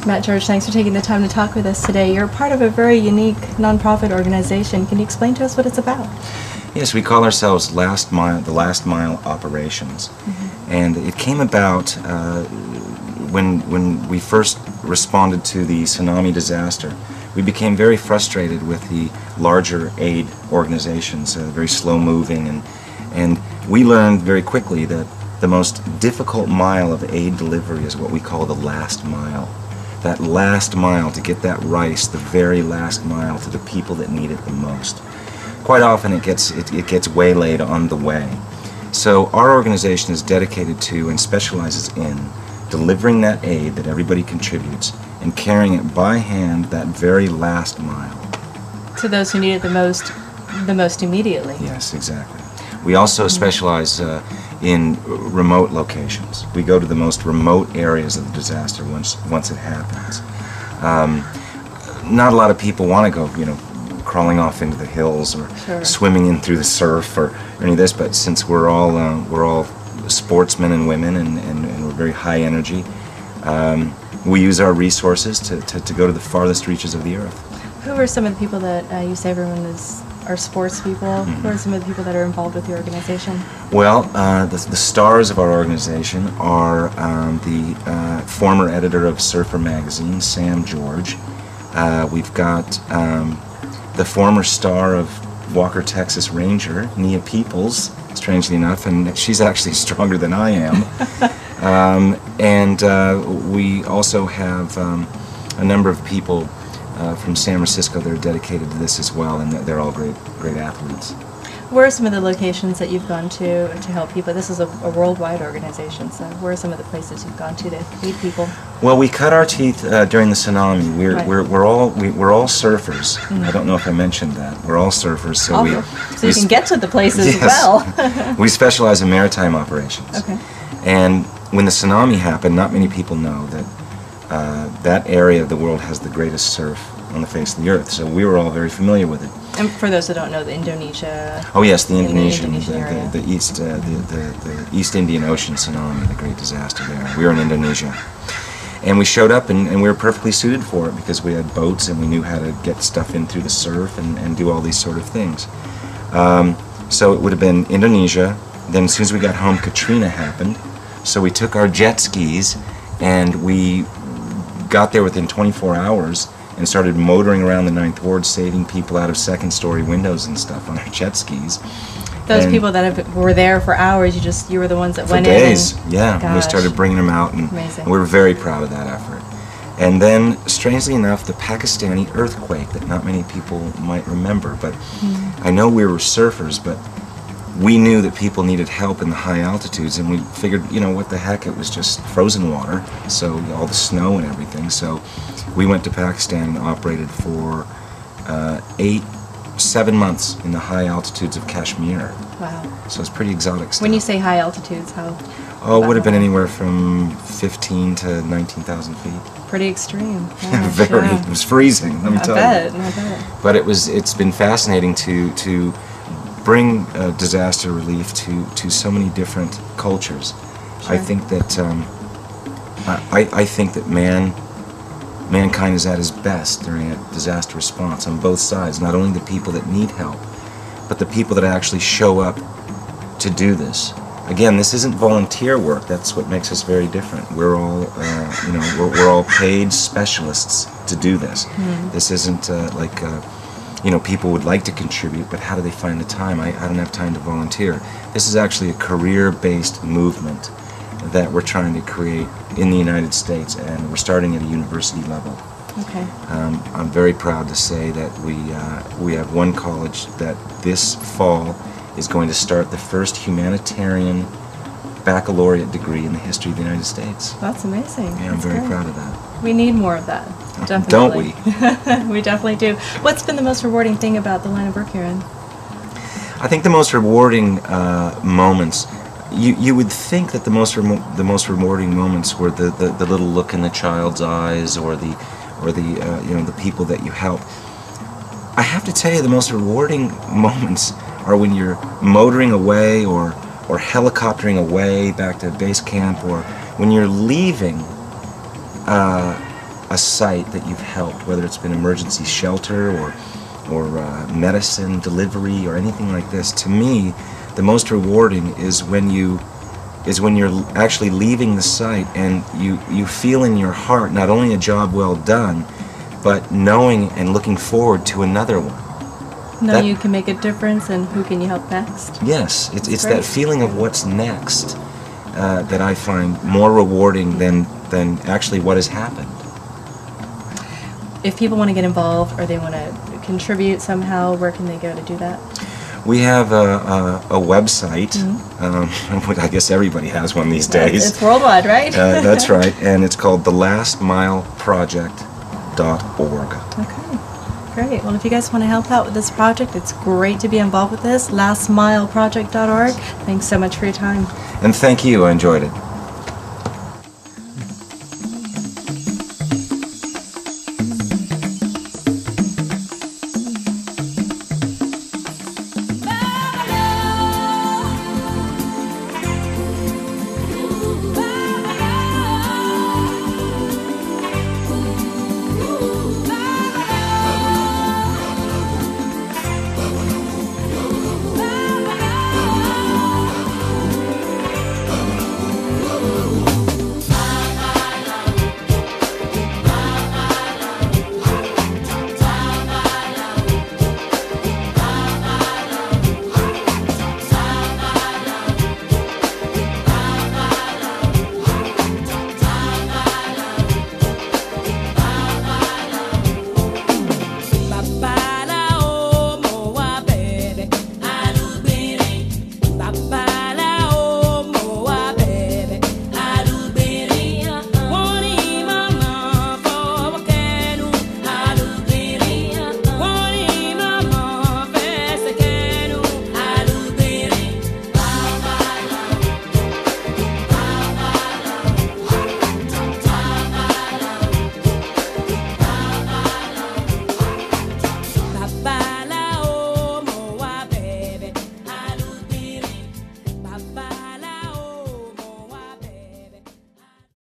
Matt George, thanks for taking the time to talk with us today. You're part of a very unique nonprofit organization. Can you explain to us what it's about? Yes, we call ourselves the Last Mile Operations. And it came about when we first responded to the tsunami disaster. We became very frustrated with the larger aid organizations, very slow-moving, and we learned very quickly that the most difficult mile of aid delivery is what we call the last mile. That last mile to get that rice, the very last mile to the people that need it the most. Quite often it gets waylaid on the way. So our organization is dedicated to and specializes in delivering that aid that everybody contributes and carrying it by hand that very last mile. To those who need it the most immediately. Yes, exactly. We also specialize in remote locations. We go to the most remote areas of the disaster once it happens. Not a lot of people want to go, crawling off into the hills or swimming in through the surf or any of this, but since we're all sportsmen and women and we're very high energy, we use our resources to go to the farthest reaches of the earth. Who are some of the people that you say everyone are sports people? Who are some of the people that are involved with the organization? Well, the stars of our organization are the former editor of Surfer magazine, Sam George. We've got the former star of Walker, Texas Ranger, Nia Peoples, strangely enough, and she's actually stronger than I am. We also have a number of people from San Francisco that are dedicated to this as well, and they're all great athletes. Where are some of the locations that you've gone to help people? This is a worldwide organization, so where are some of the places you've gone to aid people? Well, we cut our teeth during the tsunami. We're all surfers. I don't know if I mentioned that. We're all surfers, so you can get to the places as well. We specialize in maritime operations. Okay. And when the tsunami happened, not many people know that that area of the world has the greatest surf on the face of the earth. So we were all very familiar with it. And for those who don't know, the Indonesia. Oh yes, the Indonesian area. the East Indian Ocean tsunami, the great disaster there. We were in Indonesia, and we showed up, and we were perfectly suited for it because we had boats and we knew how to get stuff in through the surf and do all these sort of things. So it would have been Indonesia. Then as soon as we got home, Katrina happened. So we took our jet skis and we got there within 24 hours and started motoring around the Ninth Ward, saving people out of second-story windows and stuff on our jet skis. Those people that were there for hours, you were the ones that went in. For days, yeah. Gosh. We started bringing them out, and we were very proud of that effort. And then, strangely enough, the Pakistani earthquake that not many people might remember, but I know we were surfers, but we knew that people needed help in the high altitudes, and we figured, what the heck, it was just frozen water, so all the snow and everything. So we went to Pakistan and operated for 7 months in the high altitudes of Kashmir. Wow. So it's pretty exotic stuff. When you say high altitudes, how? Oh, it would have been anywhere from 15 to 19,000 feet. Pretty extreme. Very. Yeah. It was freezing, let me tell you. I bet. But it's been fascinating to bring disaster relief to so many different cultures. Sure. I think that I think that mankind is at its best during a disaster response on both sides. Not only the people that need help, but the people that actually show up to do this. Again, this isn't volunteer work. That's what makes us very different. We're all we're all paid specialists to do this. This isn't like. People would like to contribute, but how do they find the time? I don't have time to volunteer. This is actually a career-based movement that we're trying to create in the United States, and we're starting at a university level. Okay. I'm very proud to say that we have one college that this fall is going to start the first humanitarian baccalaureate degree in the history of the United States. That's amazing. Yeah, I'm very proud of that. We need more of that, definitely. Don't we? We definitely do. What's been the most rewarding thing about the line of work you're in? I think the most rewarding moments, you would think that the most rewarding moments were the little look in the child's eyes, or the people that you help. I have to tell you, the most rewarding moments are when you're motoring away or helicoptering away back to base camp, or when you're leaving a a site that you've helped, whether it's been emergency shelter or medicine delivery or anything like this, to me, the most rewarding is when you're actually leaving the site and you feel in your heart not only a job well done, but knowing and looking forward to another one. Know you can make a difference, and who can you help next? Yes, it's great. that feeling of what's next that I find more rewarding than actually what has happened. If people want to get involved or they want to contribute somehow, where can they go to do that? We have a website. I guess everybody has one these days. It's worldwide, right? That's right, and it's called thelastmileproject.org. Okay, great. Well, if you guys want to help out with this project, it's great to be involved with this. Lastmileproject.org. Thanks so much for your time. And thank you. I enjoyed it.